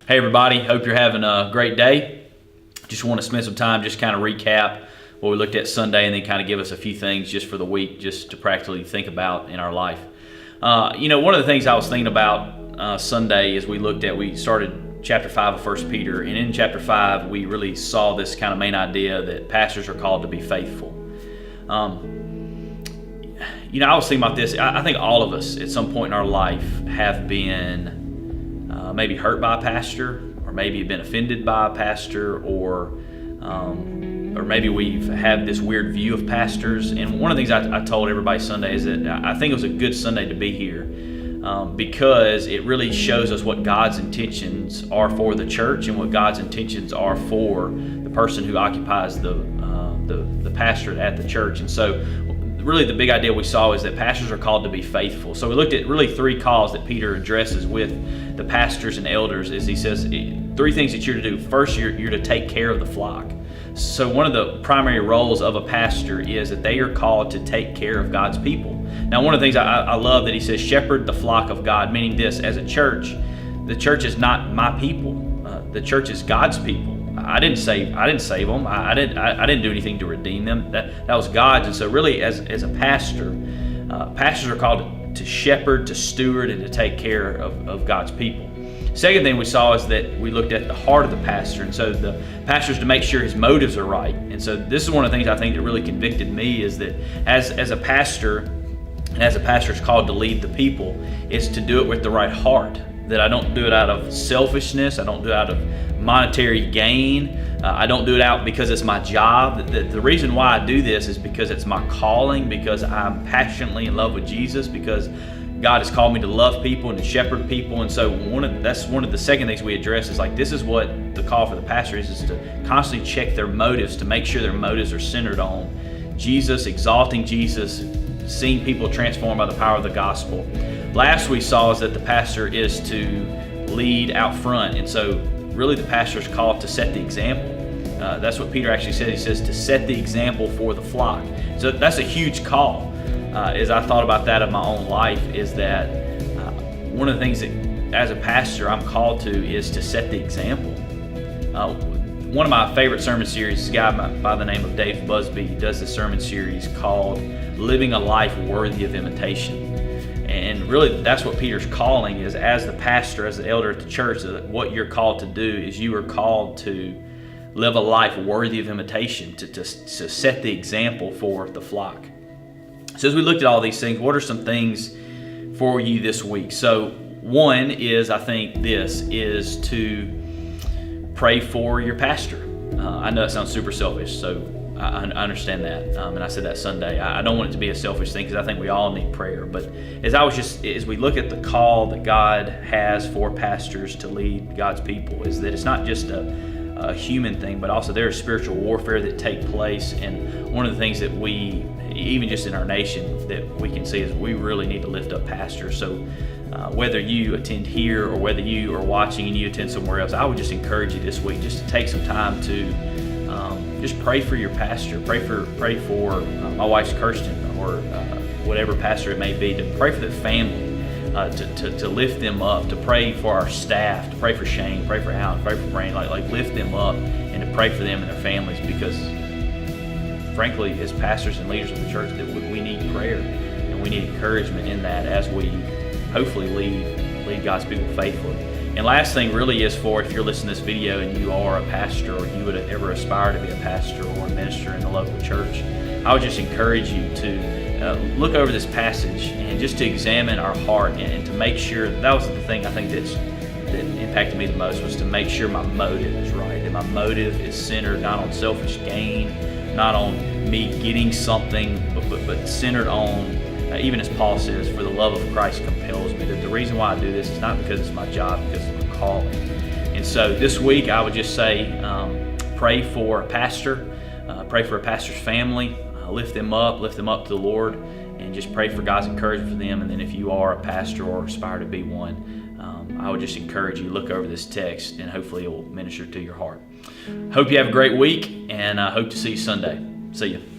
Hey everybody, hope you're having a great day. Just want to spend some time just kind of recap what we looked at Sunday and then kind of give us a few things just for the week just to practically think about in our life. One of the things I was thinking about Sunday is we started chapter 5 of 1 Peter, and in chapter 5 we really saw this kind of main idea that pastors are called to be faithful. I was thinking about this. I think all of us at some point in our life have been maybe hurt by a pastor, or maybe been offended by a pastor, or maybe we've had this weird view of pastors. And one of the things I told everybody Sunday is that I think it was a good Sunday to be here because it really shows us what God's intentions are for the church and what God's intentions are for the person who occupies the pastorate at the church. And so really the big idea we saw is that pastors are called to be faithful. So we looked at really three calls that Peter addresses with the pastors and elders. Is he says three things that you're to do. First, you're to take care of the flock. So one of the primary roles of a pastor is that they are called to take care of God's people. Now, one of the things I love that he says, shepherd the flock of God, meaning this: as a church, the church is not my people. The church is God's people. I didn't save them. I didn't do anything to redeem them. That was God's. And so really, as a pastor, pastors are called to shepherd, to steward, and to take care of God's people. Second thing we saw is that we looked at the heart of the pastor, and so the pastor is to make sure his motives are right. And so this is one of the things I think that really convicted me, is that as a pastor, and as a pastor is called to lead the people, is to do it with the right heart. That I don't do it out of selfishness. I don't do it out of monetary gain. I don't do it out because it's my job. The reason why I do this is because it's my calling, because I'm passionately in love with Jesus, because God has called me to love people and to shepherd people. And so that's one of the second things we address is like, this is what the call for the pastor is to constantly check their motives, to make sure their motives are centered on Jesus, exalting Jesus, seeing people transformed by the power of the gospel. Last we saw is that the pastor is to lead out front. And so really the pastor is called to set the example. That's what Peter actually said. He says to set the example for the flock. So that's a huge call. As I thought about that in my own life, is that one of the things that as a pastor I'm called to is to set the example. One of my favorite sermon series, a guy by the name of Dave Busby, does this sermon series called Living a Life Worthy of Imitation. And really that's what Peter's calling is, as the pastor, as the elder at the church, what you're called to do is you are called to live a life worthy of imitation, to set the example for the flock. So as we looked at all these things, what are some things for you this week? So one is, I think this is to pray for your pastor. I know it sounds super selfish, so I understand that, and I said that Sunday. I don't want it to be a selfish thing, because I think we all need prayer. But as we look at the call that God has for pastors to lead God's people, is that it's not just a human thing, but also there is spiritual warfare that take place. And one of the things that we, even just in our nation, that we can see is we really need to lift up pastors. So whether you attend here or whether you are watching and you attend somewhere else, I would just encourage you this week just to take some time to just pray for your pastor. Pray for my wife's Kirsten, or whatever pastor it may be. To pray for the family, to lift them up. To pray for our staff. To pray for Shane. Pray for Alan. Pray for Brain. Like lift them up and to pray for them and their families, because frankly, as pastors and leaders of the church, that we need prayer and we need encouragement in that as we hopefully lead God's people faithfully. And last thing really is for, if you're listening to this video and you are a pastor, or you would ever aspire to be a pastor or a minister in the local church, I would just encourage you to look over this passage and just to examine our heart and to make sure. That was the thing I think that impacted me the most, was to make sure my motive is right, that my motive is centered not on selfish gain, not on me getting something, but centered on, even as Paul says, for the love of Christ compels me. That the reason why I do this is not because it's my job, because it's my calling. And so this week I would just say, pray for a pastor, pray for a pastor's family, lift them up to the Lord, and just pray for God's encouragement for them. And then if you are a pastor or aspire to be one, I would just encourage you to look over this text, and hopefully it will minister to your heart. Hope you have a great week, and I hope to see you Sunday. See you.